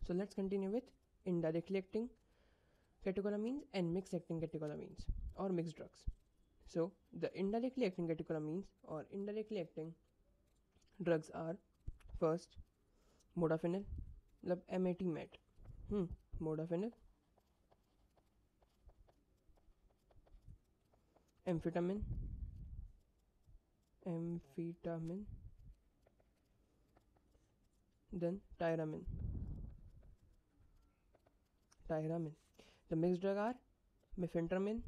So let's continue with indirectly acting catecholamines and mixed acting catecholamines or mixed drugs. So the indirectly acting catecholamines or indirectly acting drugs are first modafinil, मतलब MAT MET, modafinil, amphetamine, then tyramine. The mixed drug are mifentramin,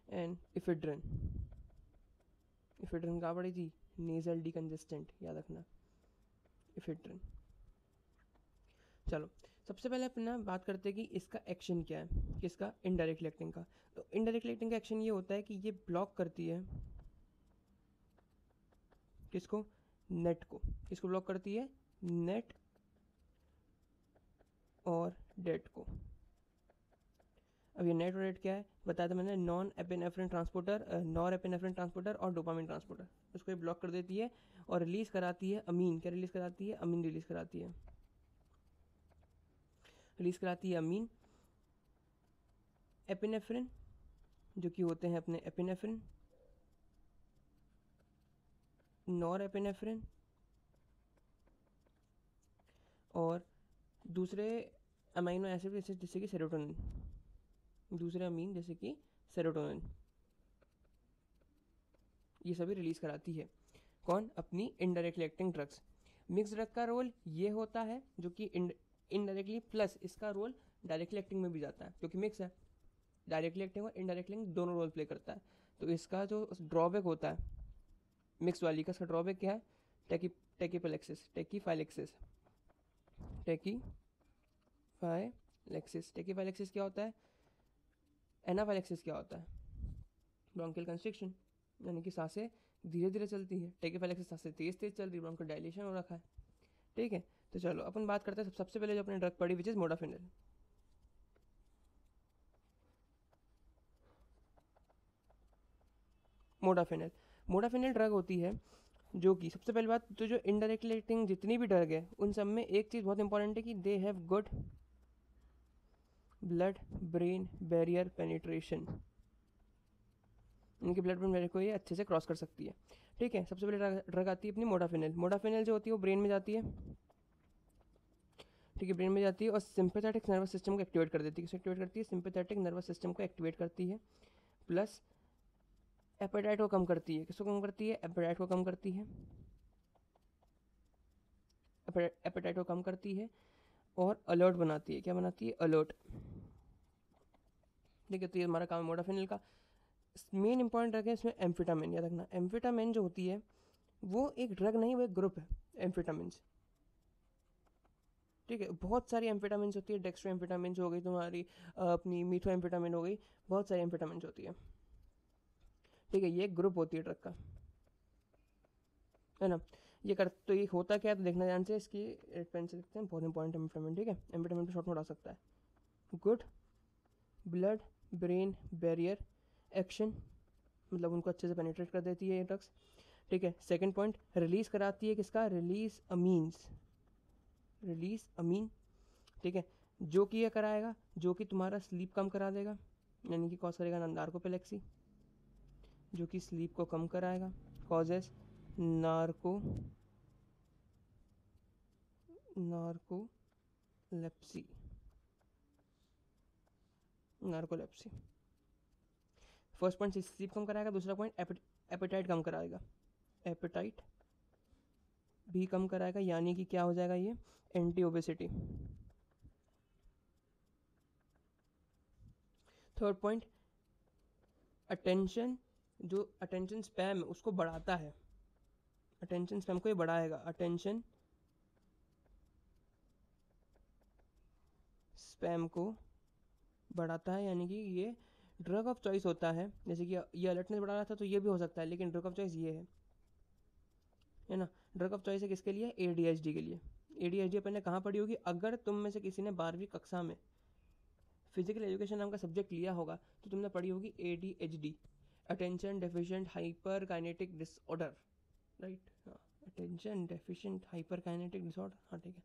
and ephedrine. ephedrine कहाँ पड़ी थी? Nasal decongestant, याद रखना ephedrine. चलो सबसे पहले अपना बात करते हैं कि इसका एक्शन क्या है, किसका? इनडायरेक्टली एक्टिंग का. तो इनडायरेक्टली एक्टिंग का एक्शन ये होता है कि ये ब्लॉक करती है किसको? नेट को. किसको ब्लॉक करती है? नेट और डेट को. अब ये नेट और डेट क्या है बताया था मैंने, नॉन एपिनेफ्रिन ट्रांसपोर्टर और डोपामिन ट्रांसपोर्टर. उसको ये ब्लॉक कर देती है और रिलीज कराती है अमीन. क्या रिलीज कराती है? अमीन रिलीज कराती है अमीन. एपिनेफ्रिन जो कि होते हैं अपने एपिनेफ्रिन, नॉर एपिनेफ्रिन और दूसरे अमीनो एसिड जैसे कि सेरोटोनिन. दूसरे अमीन जैसे कि सेरोटोनिन, ये सभी रिलीज कराती है. कौन? अपनी indirectly acting drugs. Mix drug का रोल ये होता है जो कि इनडायरेक्टली प्लस इसका रोल डायरेक्टली एक्टिंग में भी जाता है क्योंकि मिक्स है. डायरेक्टली एक्टिंग और इनडायरेक्टली दोनों रोल प्ले करता है. तो इसका जो ड्रॉबैक होता है मिक्स वाली का, इसका ड्रॉबैक क्या है? टेकीफाइलेक्सिस. टेकीफाइलेक्सिस क्या होता है? एनाफाइलेक्सिस क्या होता है? ब्रोंकियल कंस्ट्रिक्शन, यानी कि सांसें धीरे धीरे चलती है. टेकीफाइलेक्सिस सांसें तेज तेज चल रही है, ब्रोंकियल डायलेशन हो रखा है. ठीक है, तो चलो अपन बात करते हैं सबसे पहले जो अपने ड्रग पड़ी which is modafinil. Modafinil drug होती है जो कि सबसे पहली बात तो जो इनडायरेक्टली एक्टिंग जितनी भी ड्रग है उन सब में एक चीज़ बहुत इंपॉर्टेंट है कि they have good blood brain barrier penetration. इनके ब्लड ब्रेन बैरियर को ये अच्छे से क्रॉस कर सकती है. ठीक है, सबसे पहले ड्रग आती है अपनी मोडाफिनिल जो होती है वो ब्रेन में जाती है. ठीक है, ब्रेन में जाती है और सिंपैथेटिक नर्वस सिस्टम को एक्टिवेट कर देती है. किसको एक्टिवेट करती है? सिंपैथेटिक नर्वस सिस्टम को एक्टिवेट करती है. प्लस एपेटाइट को कम करती है. किसको कम करती है? एपेटाइट को कम करती है. एपेटाइट को कम करती है और अलर्ट बनाती है. क्या बनाती है? अलर्ट. ठीक है, तो ये हमारा काम है मोडाफिनिल का. मेन इंपॉर्टेंट ड्रग है इसमें एम्फेटामिन. याद रखना, एम्फेटामिन जो होती है वो एक ड्रग नहीं, वो एक ग्रुप है एम्फेटामिन. ठीक है, बहुत सारी एम्फेटामिन होती है. डेक्स्ट्रो एम्फेटामिन हो गई तुम्हारी, अपनी मीथो एम्फेटामिन हो गई, बहुत सारी एम्फेटामिन होती है. ठीक है, ये एक ग्रुप होती है ड्रग का, है ना. ये कर तो ये होता क्या है तो देखना ध्यान से, इसकी पेन से देखते हैं, बहुत इंपॉर्टेंट एम्फेटामिन. ठीक है, एम्फेटामिन पे शॉर्ट नोट आ सकता है. Good blood brain barrier action, मतलब उनको अच्छे से पेनिट्रेट कर देती है ये ड्रग्स. ठीक है, सेकंड पॉइंट, रिलीज कराती है किसका? रिलीज अमीन. ठीक है, जो कि ये कराएगा, जो कि तुम्हारा स्लीप कम करा देगा, यानी कि कॉज करेगा नार्कोपेलेक्सी, जो कि स्लीप को कम कराएगा. Causes narcolepsy. First point sleep कम कराएगा, दूसरा पॉइंट एपेटाइट कम कराएगा. एपेटाइट भी कम कराएगा, यानी कि क्या हो जाएगा? ये anti obesity. Third point, attention, जो अटेंशन स्पैम है उसको बढ़ाता है. अटेंशन स्पैम को ये बढ़ाएगा. अटेंशन स्पैम को बढ़ाता है, यानी कि ये ड्रग ऑफ चॉइस होता है. जैसे कि ये अलर्टनेस बढ़ा रहा था तो ये भी हो सकता है, लेकिन ड्रग ऑफ चॉइस ये है ना. ड्रग ऑफ चॉइस है किसके लिए? ADHD के लिए. ADHD अपन ने कहाँ पढ़ी होगी? अगर तुम में से किसी ने 12वीं कक्षा में फिजिकल एजुकेशन नाम का सब्जेक्ट लिया होगा तो तुमने पढ़ी होगी ADHD, attention deficient hyper kinetic disorder, right, हाँ, attention deficient hyper kinetic disorder, हाँ ठीक है।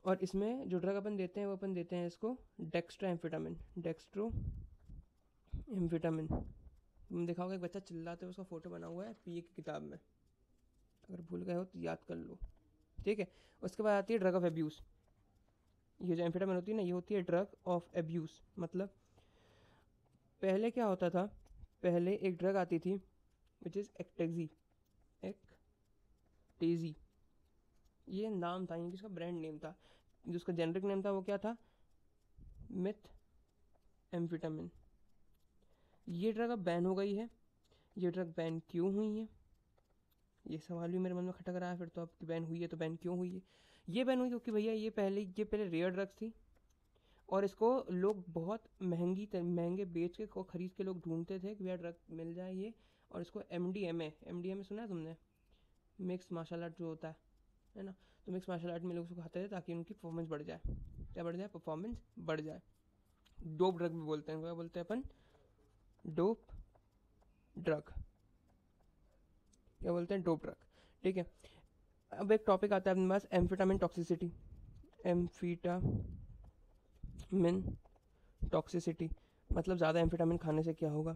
और इसमें जो ड्रग अपन देते हैं वो अपन देते हैं इसको डेक्स्ट्रो एम्फेटामिन, डेक्स्ट्रो एम्फेटामिन। तुम देखा होगा एक बच्चा चिल्लाते हुए उसका फोटो बना हुआ है पीए की किताब में, अगर भूल गए हो तो याद कर लो, ठीक है। उसके बाद आती है ड्रग ऑफ एब्यूज़। ये जो एम्फेटामिन होती है ना, ये होती है ड्रग ऑफ एब्यूज़। मतलब पहले क्या होता था, पहले एक ड्रग आती थी विच इज़ एक्टेजी, एक्टेजी, ये नाम था, यानी कि इसका ब्रांड नेम था। जो उसका जेनरिक नेम था वो क्या था, मिथ एम्फेटामिन। ये ड्रग अब बैन हो गई है। ये ड्रग बैन क्यों हुई है, ये सवाल भी मेरे मन में खटक रहा है फिर तो। अब बैन हुई है तो बैन क्यों हुई है? ये बैन हुई क्योंकि भैया ये पहले रेयर ड्रग्स थी और इसको लोग बहुत महंगे बेच के खरीद के लोग ढूंढते थे कि भैया ड्रग मिल जाए ये। और इसको एमडीएमए सुना है तुमने, मिक्स मार्शल आर्ट जो होता है ना, तो मिक्स मार्शल आर्ट में लोग उसको खाते थे ताकि उनकी परफॉर्मेंस बढ़ जाए। क्या बढ़ जाए? परफॉर्मेंस बढ़ जाए। डोप ड्रग भी बोलते हैं, क्या बोलते हैं अपन? डोप ड्रग, क्या बोलते हैं? डोप ड्रग, ठीक है। अब एक टॉपिक आता है अपने पास, एम्फेटामिन टॉक्सिसिटी। एम्फेटामिन टॉक्सिसिटी मतलब ज़्यादा एम्फेटामिन खाने से क्या होगा?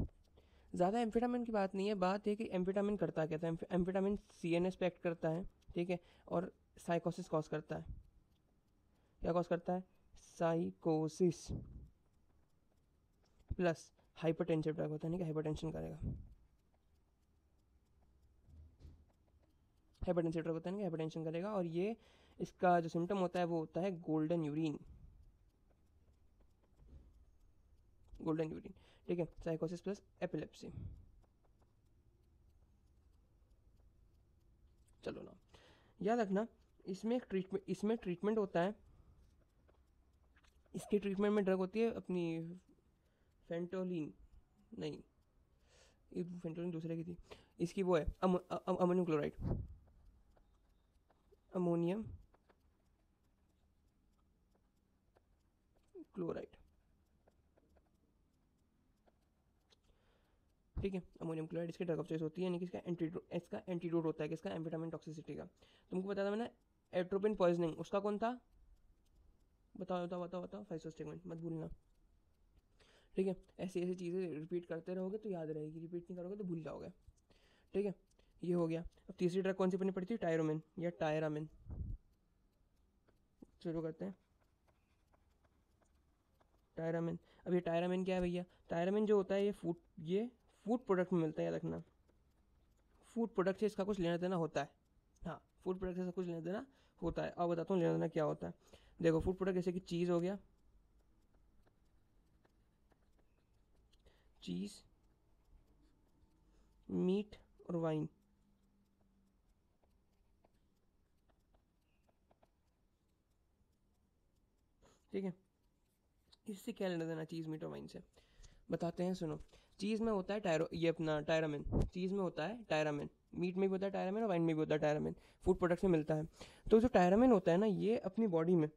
ज़्यादा एम्फेटामिन की बात नहीं है, बात है कि एम्फेटामिन करता क्या था। एम्फेटामिन सीएनएस पे एक्ट करता है, ठीक है, और साइकोसिस कॉज करता है। क्या कॉज करता है? साइकोसिस। प्लस हाइपरटेंसिव ड्रग होता है, नहीं कि हाइपरटेंशन करेगा। हाइपरटेंसिव ड्रग होता है, नहीं कि हाइपरटेंशन करेगा। और ये इसका जो सिम्टम होता है वो होता है गोल्डन यूरिन, गोल्डन यूरिन, ठीक है। साइकोसिस प्लस एपिलेप्सी। चलो ना, याद रखना, इसमें ट्रीटमेंट होता है। इसके ट्रीटमेंट में ड्रग होती है अपनी फेंटोलिन, नहीं, ये फेंटोलिन दूसरे की थी। इसकी वो है अमोनियम क्लोराइड, अमोनियम क्लोराइड, ठीक है। अमोनियम क्लोराइड इसकी ड्रग ऑफ चॉइस होती है, यानी कि इसका एंटीडोट होता है किसका? एम्फेटामिन टॉक्सिसिटी का। तुमको बताया था मैंने, एट्रोपिन पॉइजनिंग, उसका कौन था? बताओ बताओ बताओ बताओ, फाइसोस्टिगमेंट, मत भूलना, ठीक है। ऐसी ऐसी चीज़ें रिपीट करते रहोगे तो याद रहेगी, रिपीट नहीं करोगे तो भूल जाओगे, ठीक है। ये हो गया। अब तीसरी ड्रग कौन सी पढ़नी पड़ती है? टायरोमिन या टायरामिन। शुरू करते हैं, टायरामिन। अब ये टायरामिन क्या है भैया? टायरामिन जो होता है ये फूड प्रोडक्ट में मिलता है, याद रखना। फूड प्रोडक्ट से इसका कुछ लेना देना होता है, हाँ, फूड प्रोडक्ट से कुछ लेना देना होता है। अब बताता हूँ लेना देना क्या होता है। देखो, फूड प्रोडक्ट जैसे कि चीज़ हो गया, चीज़, मीट और वाइन, ठीक है। इससे क्या लेना देना चीज़, मीट और वाइन से? बताते हैं, सुनो। चीज़ में होता है ये अपना टायरामिन, चीज़ में होता है टायरामिन, मीट में भी होता है टायरामिन और वाइन में भी होता है टायरामिन, फूड प्रोडक्ट्स में मिलता है। तो जो टायरामिन होता है ना, ये अपनी बॉडी में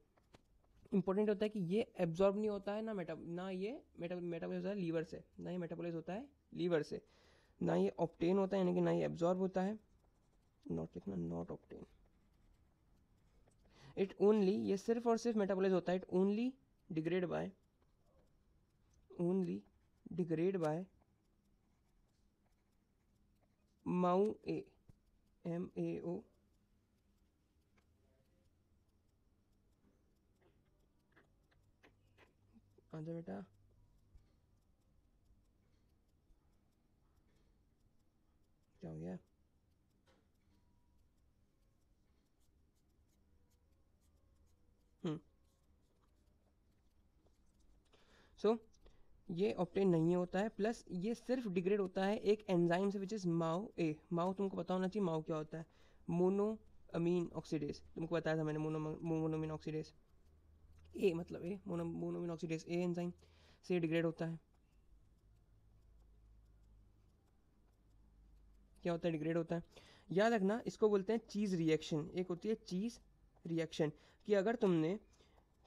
इंपॉर्टेंट होता है कि ये एब्जॉर्ब नहीं होता है ना ये मेटाबॉलाइज होता है लीवर से, ना ये मेटाबॉलाइज होता है लीवर से, ना ये ऑप्टेन होता है, यानी कि ना ये एब्जॉर्ब होता है, नॉट लिखना, नॉट ऑप्टेन। इट ओनली, ये सिर्फ और सिर्फ मेटाबॉलाइज होता है, it only degrade by, only degrade by MAO A, MAO, आजा बेटा, क्या हो गया? सो ये ऑप्टेन नहीं होता है, प्लस ये सिर्फ डिग्रेड होता है एक एंजाइम से, विच इज़ माओ ए। माओ तुमको पता होना चाहिए, माओ क्या होता है? मोनो अमीन ऑक्सीडेज, तुमको बताया था मैंने, मोनोमीन ऑक्सीडेज। ए मतलब मोनोमीन ऑक्सीडेज ए एंजाइम से डिग्रेड होता है। क्या होता है? डिग्रेड होता है। याद रखना, इसको बोलते हैं चीज़ रिएक्शन। एक होती है चीज़ रिएक्शन, कि अगर तुमने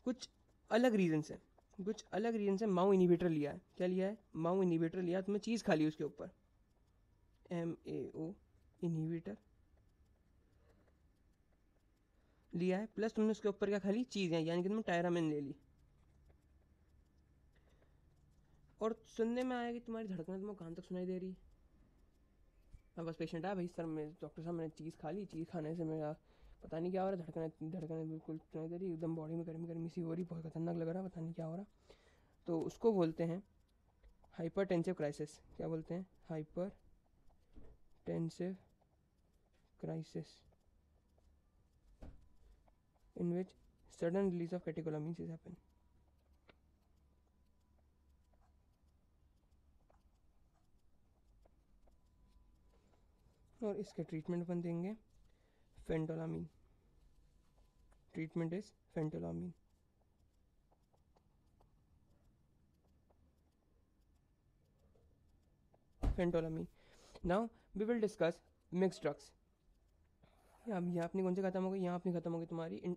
कुछ अलग रीज़न से, कुछ अलग रीजन से माउ इनिबिटर लिया है। क्या लिया है? माउ इनिबिटर लिया, तुमने चीज़ खा ली उसके ऊपर, MAO इनिबिटर लिया है, प्लस तुमने उसके ऊपर क्या खा ली? चीज़ है, यानी कि तुमने टायरामिन ले ली। और सुनने में आया कि तुम्हारी धड़कन तुम्हें कहाँ तक सुनाई दे रही है। अब बस पेशेंट आया, भाई सर मैं डॉक्टर साहब मैंने चीज़ खा ली, चीज़ खाने से मेरा पता नहीं क्या हो रहा है, धड़कन बिल्कुल सुनाई दे रही, एकदम बॉडी में गर्मी गर्मी सी हो रही, बहुत खतरनाक लग रहा है, पता नहीं क्या हो रहा। तो उसको बोलते हैं हाइपरटेंसिव क्राइसिस। क्या बोलते हैं? Hypertensive crisis in which sudden release of catecholamines is happen. और इसके ट्रीटमेंट अपन देंगे phentolamine. Treatment is phentolamine. Phentolamine. Now we will discuss mix drugs. अब यहाँ अपनी कौन सी खत्म हो गई? यहाँ अपनी खत्म हो गई तुम्हारी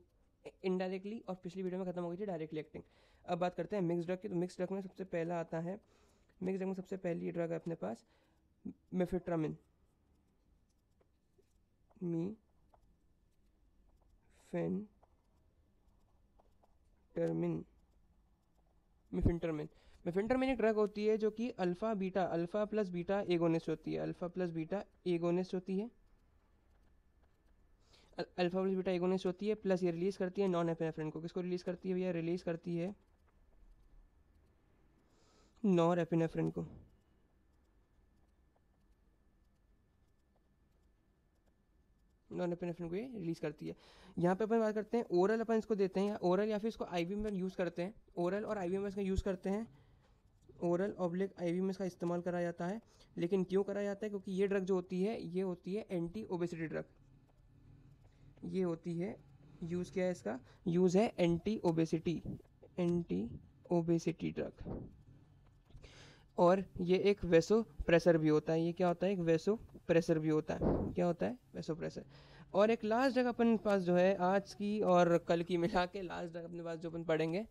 इनडायरेक्टली, और पिछली वीडियो में खत्म हो गई थी डायरेक्टली एक्टिंग। अब बात करते हैं मिक्स ड्रग की। तो मिक्स ड्रग में सबसे पहला आता है, मिक्स ड्रग में सबसे पहली ड्रग है अपने पास मेफेट्रामिन। मिफिंटरमिन। मिफिंटरमिन एक ड्रग होती है जो कि अल्फा प्लस बीटा एगोनिस्ट होती है। अल्फा प्लस बीटा एगोनिस्ट होती है। अल्फा प्लस बीटा एगोनिस्ट होती है, प्लस ये रिलीज करती है नॉन एपिनेफ्रिन को। किसको रिलीज करती है भैया? रिलीज करती है नॉन एपिनेफ्रिन को। नॉन एपिनेफ्रिन को ये रिलीज करती है। यहाँ पे अपन बात करते हैं ओरल, अपन इसको देते हैं, या ओरल या फिर इसको आईवी में यूज़ करते हैं। ओरल और आईवी में इसका यूज़ करते हैं। ओरल ऑब्लिक आईवी में इसका इस्तेमाल करा जाता है। लेकिन क्यों करा जाता है? क्योंकि ये ड्रग जो होती है, ये होती है एंटी ओबेसिटी ड्रग। ये होती है, यूज़ क्या है इसका? यूज़ है एंटी ओबेसिटी ड्रग। और ये एक वेसो प्रेसर भी होता है। ये क्या होता है? एक वेसो प्रेसर भी होता है। क्या होता है? वेसो प्रेसर। और एक लास्ट ड्रग अपन पास जो है आज की और कल की मिला के लास्ट ड्रग अपने पास जो अपन पढ़ेंगे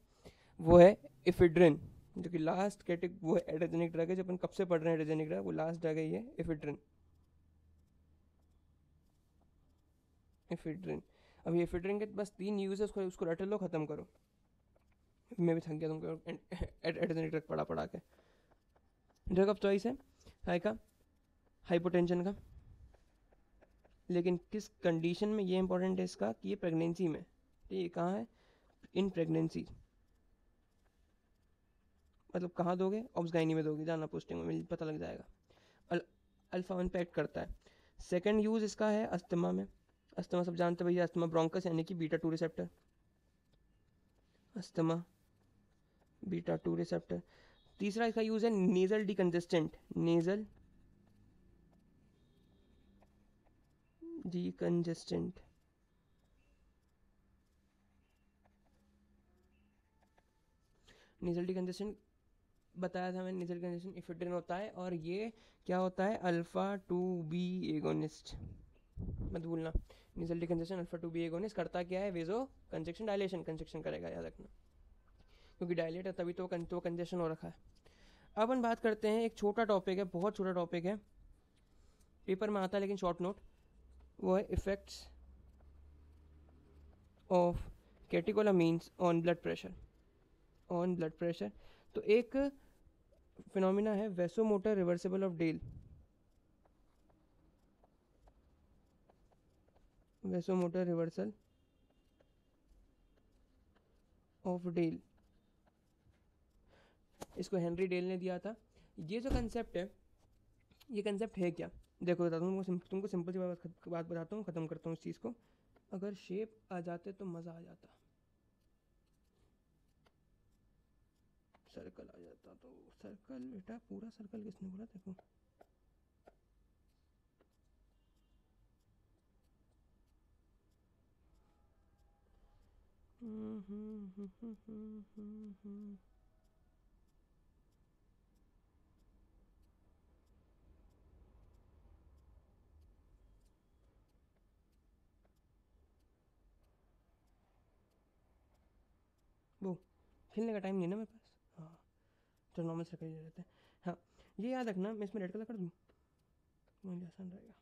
वो है इफिड्रिन, जो कि लास्ट वो है एड्रेजेनिक ड्रग है। जो अपन कब से पढ़ रहे हैं एड्रेजेनिक ड्रग, वो लास्ट ड्रग है ये इफिड्रिन। अब ये इफिड्रिन के बस 3 यूज है, उसको रट लो, खत्म करो। मैं भी थक गया तुमको एड्रेजेनिक ड्रग पढ़ा के। ड्रग ऑफ चॉइस है हाइपोटेंशन का। लेकिन किस कंडीशन में ये इंपॉर्टेंट है इसका कि ये प्रेगनेंसी में। ये कहाँ है? In pregnancy. मतलब कहाँ दोगे? ऑब्सगाइनी में दोगे, जाना पोस्टिंग में पता लग जाएगा। अल्फा इम्पैक्ट करता है। सेकंड यूज इसका है अस्थमा में। अस्थमा सब जानते भैया, अस्थमा ब्रोंकस यानी कि beta 2 receptor. Asthma beta 2 receptor. तीसरा इसका यूज है nasal decongestant. Nasal decongestant. Nasal decongestant बताया था मैंने। नेजल डिकंजेस्टेंट इफिड्रिन होता है, और ये क्या होता है? Alpha 2 B agonist. मत भूलना, nasal decongestant alpha 2 B agonist करता क्या है? वेजो कंजेक्शन डायलेशन कंजेक्शन करेगा, याद रखना, क्योंकि डायलेट है तभी तो कंजेशन हो रखा है। अब अपन बात करते हैं, एक छोटा टॉपिक है, बहुत छोटा टॉपिक है, पेपर में आता है लेकिन शॉर्ट नोट, वो है effects of catecholamines on blood pressure. तो एक फिनोमिना है vasomotor reversible of Dale. Vasomotor reversal of Dale, इसको हेनरी डेल ने दिया था। ये जो कंसेप्ट है, ये कंसेप्ट है क्या? देखो बताता हूँ तुमको सिंपल सी बात बताता हूँ, ख़त्म करता हूँ इस चीज़ को। अगर शेप आ जाते तो मज़ा आ जाता। सर्कल आ जाता तो सर्कल, बेटा पूरा सर्कल किसने बोला? देखो वो खेलने का टाइम नहीं है ना मेरे पास। हाँ तो नॉर्मल सर्कल ले लेते हैं। हाँ ये याद रखना, मैं इसमें रेड कलर कर दूँ, मुझे आसान रहेगा।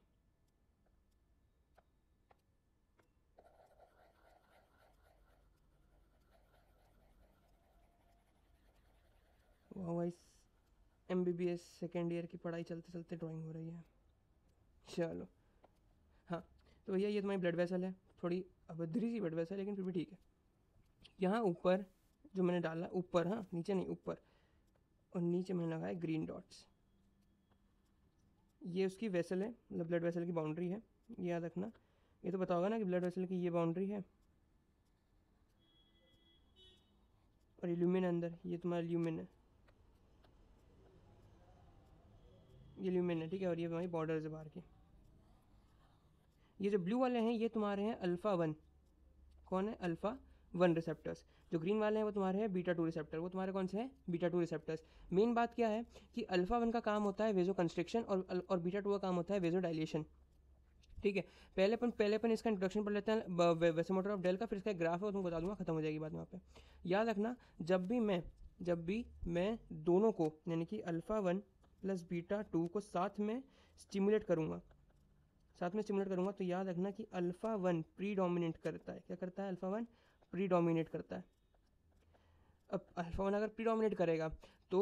वाह, MBBS सेकेंड ईयर की पढ़ाई चलते चलते ड्राइंग हो रही है। चलो हाँ, तो भैया ये तुम्हारी ब्लड वेसल है, थोड़ी अभद्री सी ब्लड वेसल है लेकिन फिर भी ठीक है। यहाँ ऊपर जो मैंने डाला, ऊपर, हाँ नीचे नहीं ऊपर, और नीचे मैंने लगाया ग्रीन डॉट्स। ये उसकी वेसल है, मतलब ब्लड वेसल की बाउंड्री है, ये याद रखना। ये तो बताओगा ना कि ब्लड वेसल की ये बाउंड्री है, और ये ल्यूमिन अंदर, ये तुम्हारा ल्यूमिन है, ये ल्यूमिन है, ठीक है। और ये हमारी बॉर्डर है बाहर की। ये जो ब्लू वाले हैं ये तुम्हारे हैं अल्फ़ा 1। कौन है? Alpha 1 receptors. जो ग्रीन वाले हैं वो तुम्हारे हैं बीटा 2 रिसेप्टर, वो तुम्हारे कौन से हैं? Beta 2 receptors. मेन बात क्या है कि अल्फ़ा 1 का काम होता है वेजो कंस्ट्रिक्शन, और बीटा 2 का काम होता है वेजो डायलेशन, ठीक है। पहले अपन इसका इंट्रोडक्शन पढ़ लेते हैं वेसोमोटर ऑफ डेल का, फिर इसका एक ग्राफ है वो तुमको बता दूंगा, खत्म हो जाएगी बात वहाँ पे। याद रखना, जब भी मैं दोनों को यानी कि अल्फ़ा 1 प्लस बीटा 2 को साथ में स्टिमुलेट करूँगा, तो याद रखना कि अल्फ़ा 1 प्रीडोमिनेट करता है। क्या करता है? अल्फ़ा 1 प्रीडोमिनेट करता है। अब अल्फ़ा 1 अगर प्रीडोमिनेट करेगा तो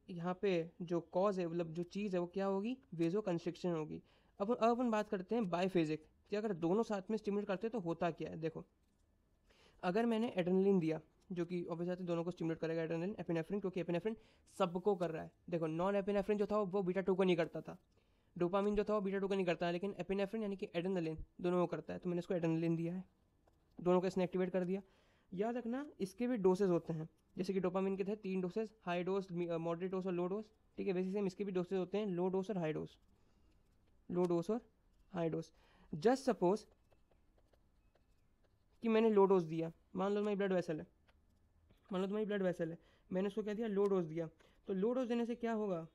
यहाँ पे जो कॉज है, मतलब जो चीज़ है वो क्या होगी? वेजो कंस्ट्रिक्शन होगी। अब अपन बात करते हैं बायफेजिक, कि अगर दोनों साथ में स्टिमुलेट करते हैं तो होता क्या है। देखो, अगर मैंने एड्रेनलिन दिया, जो कि ऑब्वियसली दोनों को स्टिमुलेट करेगा, एड्रेनलिन, एपिनेफ्रिन, क्योंकि एपिनेफ्रिन सबको कर रहा है। देखो, नॉन एपिनेफ्रिन जो था वो बीटा 2 को नहीं करता था, डोपामिन जो था वो बीटा 2 को नहीं करता है, लेकिन एपिनेफ्रिन यानी कि एड्रेनलिन दोनों को करता है, तो मैंने इसको एड्रेनलिन दिया है, दोनों को इसने एक्टिवेट कर दिया। याद रखना, इसके भी डोसेज होते हैं, जैसे कि डोपामिन के थे 3 dosage, high dose, moderate dose और लो डोज, ठीक है। वैसे सेम इसके भी डोसेज होते हैं, लो डोज और हाई डोज, लो डोज और हाई डोज। जस्ट सपोज कि मैंने लो डोज दिया, मान लो तुम्हारी ब्लड वेसल है, मैंने उसको क्या दिया? लो डोज दिया। तो लो डोज देने से क्या होगा?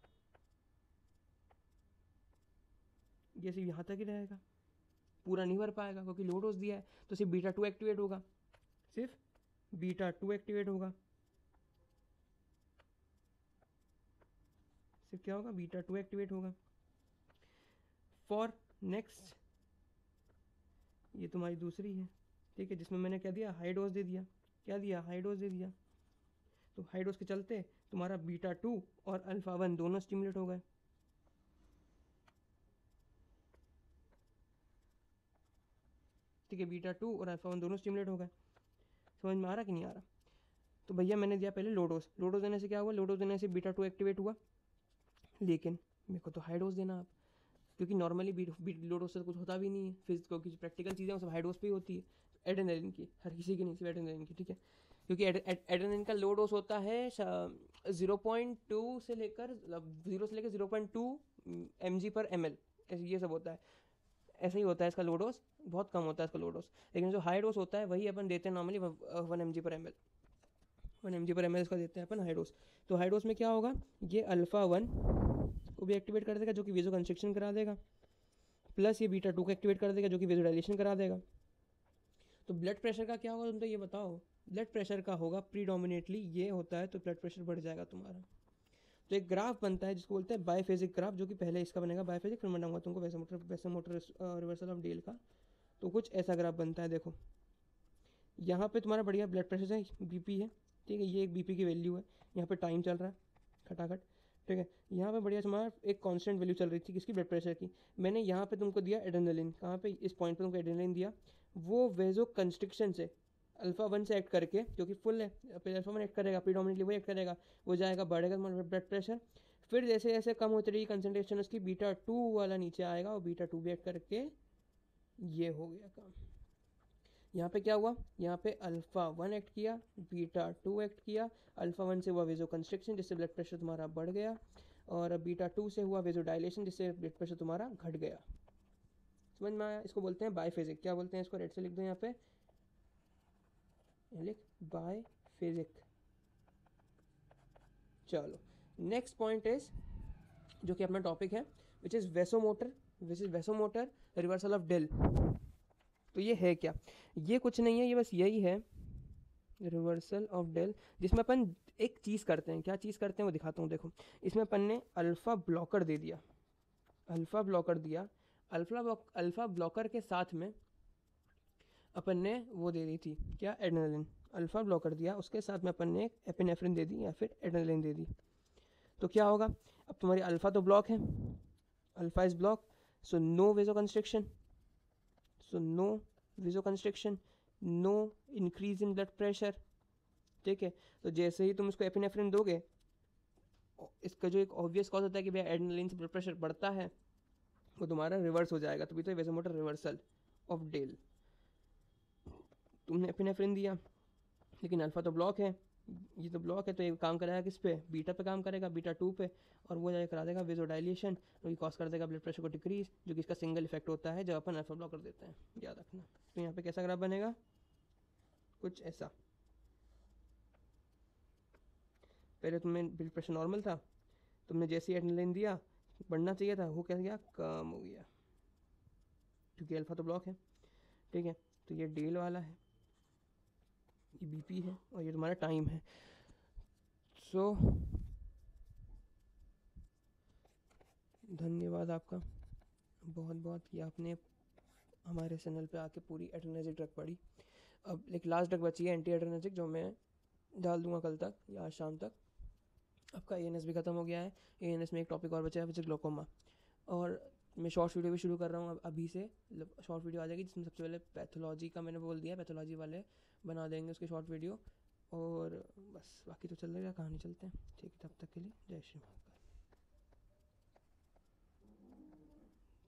ये सिर्फ यहाँ तक ही रहेगा, पूरा नहीं भर पाएगा, क्योंकि लो डोज दिया है, तो सिर्फ बीटा 2 एक्टिवेट होगा, सिर्फ बीटा 2 एक्टिवेट होगा, सिर्फ क्या होगा? बीटा 2 एक्टिवेट होगा। फॉर नेक्स्ट, ये तुम्हारी दूसरी है, ठीक है, जिसमें मैंने क्या दिया? हाई डोज दे दिया। क्या दिया? हाई डोज दे दिया। तो हाई डोज के चलते तुम्हारा बीटा 2 और अल्फा 1 दोनों स्टिमुलेट हो गए, ठीक है। बीटा 2 और अल्फा 1 दोनों स्टिमुलेट हो गए। समझ में आ रहा कि नहीं आ रहा? तो भैया मैंने दिया पहले लो डोज देने से क्या हुआ? लो डोज देने से बीटा 2 एक्टिवेट हुआ, लेकिन मेरे को तो हाई डोज देना आप, क्योंकि नॉर्मली लो डोज से कुछ होता भी नहीं है, फिजिक्स क्योंकि प्रैक्टिकल चीज़ें वो सब हाई डोज पे ही होती है, एड्रेनलिन की, हर किसी की नहीं, सिर्फ एड्रेनलिन की, ठीक है। क्योंकि एड्रेनलिन का लो डोज होता है 0.2 से लेकर 0 से लेकर 0.2 mg/ml, ये सब होता है, ऐसा ही होता है इसका लो डोज, बहुत कम होता है इसका लो डोज। लेकिन जो हाई डोज होता है वही अपन देते हैं नॉर्मली 1 mg/ml, 1 mg/ml इसका देते हैं अपन हाई डोज। तो हाई डोज में क्या होगा? ये अल्फ़ा 1 को भी एक्टिवेट कर देगा, जो कि वेजो कंस्ट्रिक्शन करा देगा, प्लस ये बीटा 2 को एक्टिवेट कर देगा, जो कि वेजो डायलेशन करा देगा। तो ब्लड प्रेशर का क्या होगा? तुम तो ये बताओ। ब्लड प्रेशर का होगा प्रीडोमिनेटली ये होता है, तो ब्लड प्रेशर बढ़ जाएगा तुम्हारा। तो एक ग्राफ बनता है जिसको बोलते हैं बायफेजिक ग्राफ, जो कि पहले इसका बनेगा बायफेजिक, फिर मैं बताऊंगा तुमको वेसोमोटर रिवर्सल ऑफ डेल का। तो कुछ ऐसा ग्राफ बनता है, देखो यहाँ पे तुम्हारा बढ़िया ब्लड प्रेशर है, बीपी है, ठीक है, ये एक बीपी की वैल्यू है, यहाँ पे टाइम चल रहा है खटाखट, ठीक है। यहाँ पे बढ़िया तुम्हारा एक कांस्टेंट वैल्यू चल रही थी किसकी? ब्लड प्रेशर की। मैंने यहाँ पे तुमको दिया एड्रेनलिन, कहाँ पे? इस पॉइंट पे तुमको एड्रेनलिन दिया, वो वेजो कंस्ट्रिक्शन से अल्फा 1 से एक्ट करके, जो कि फुल है, फिर अल्फा 1 एक्ट करेगा, प्रीडोमिनेटली वो एक्ट करेगा, वो जाएगा, बढ़ेगा तुम्हारा ब्लड प्रेशर, फिर जैसे जैसे कम होती रहेगी कंसनट्रेशन उसकी, बीटा 2 वाला नीचे आएगा, और बीटा 2 भी एक्ट करके ये हो गया काम। यहाँ पे क्या हुआ? यहाँ पे अल्फा 1 एक्ट किया, बीटा 2 एक्ट किया, अल्फा 1 से हुआ वेजो कंस्ट्रिक्शन जिससे ब्लड प्रेशर तुम्हारा बढ़ गया, और बीटा 2 से हुआ वेजो डायलेशन जिससे ब्लड प्रेशर तुम्हारा घट गया। समझ में आया? इसको बोलते हैं बायफेजिक। क्या बोलते हैं इसको? रेड से लिख दो यहाँ पे, लिख बायफेजिक। चलो नेक्स्ट पॉइंट इज, जो कि अपना टॉपिक है, which is vasomotor reversal of Dale. तो ये है क्या? ये कुछ नहीं है, ये बस यही है रिवर्सल ऑफ डेल, जिसमें अपन एक चीज़ करते हैं, क्या चीज़ करते हैं वो दिखाता हूँ। देखो इसमें अपन ने अल्फ़ा ब्लॉकर दे दिया, अल्फ़ा ब्लॉकर दिया, अल्फ़ा ब्लॉकर के साथ में अपन ने वो दे दी थी क्या, एड्रेनलिन। अल्फ़ा ब्लॉकर दिया, उसके साथ में अपन ने एक एपिनेफ्रिन दे दी या फिर एड्रेनलिन दे दी। तो क्या होगा, अब तुम्हारी अल्फ़ा तो ब्लॉक है, alpha is block, so no vasoconstriction, no increase in blood pressure. ठीक है, तो जैसे ही तुम उसको एपिनेफ्रिन दोगे, इसका जो एक ऑब्वियस कॉज होता है कि भाई एड्रेनलिन से ब्लड प्रेशर बढ़ता है, वो तुम्हारा रिवर्स हो जाएगा, तभी तो वेसोमोटर रिवर्सल ऑफ डेल। तुमने एपिनेफ्रिन दिया, लेकिन अल्फ़ा तो ब्लॉक है, ये तो ब्लॉक है, तो ये काम करेगा किस पे, बीटा पे काम करेगा, बीटा 2 पे, और वो जाकर करा देगा वेजोडाइलेशन, जो कि कॉज कर देगा ब्लड प्रेशर को डिक्रीज, जो कि इसका सिंगल इफेक्ट होता है जब अपन अल्फा ब्लॉकर देते हैं, याद रखना। तो यहाँ पे कैसा ग्राफ बनेगा, कुछ ऐसा। पहले तुम्हें ब्लड प्रेशर नॉर्मल था, तुमने जैसे ही एड्रेनलिन दिया, बढ़ना चाहिए था, वो क्या गया, कम हो गया, क्योंकि अल्फा तो ब्लॉक है। ठीक है, तो ये डेल वाला है, ये बीपी है, और ये तुम्हारा टाइम है। सो धन्यवाद आपका बहुत बहुत कि आपने हमारे चैनल पे आके पूरी एड्रेनर्जिक ड्रग पढ़ी। अब एक लास्ट ड्रग बची है एंटी एड्रेनर्जिक, जो मैं डाल दूंगा कल तक या आज शाम तक। आपका एएनएस भी ख़त्म हो गया है, एएनएस में एक टॉपिक और बचा है, विच ग्लोकोमा। और मैं शॉर्ट वीडियो भी शुरू कर रहा हूँ अभी से, शॉर्ट वीडियो आ जाएगी जिसमें सबसे पहले पैथोलॉजी का मैंने बोल दिया, पैथोलॉजी वाले बना देंगे उसकी शॉर्ट वीडियो। और बस बाकी तो चल रहेगा, कहानी चलते हैं। ठीक है, तब तक के लिए जय श्री महाकाल,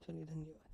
चलिए धन्यवाद।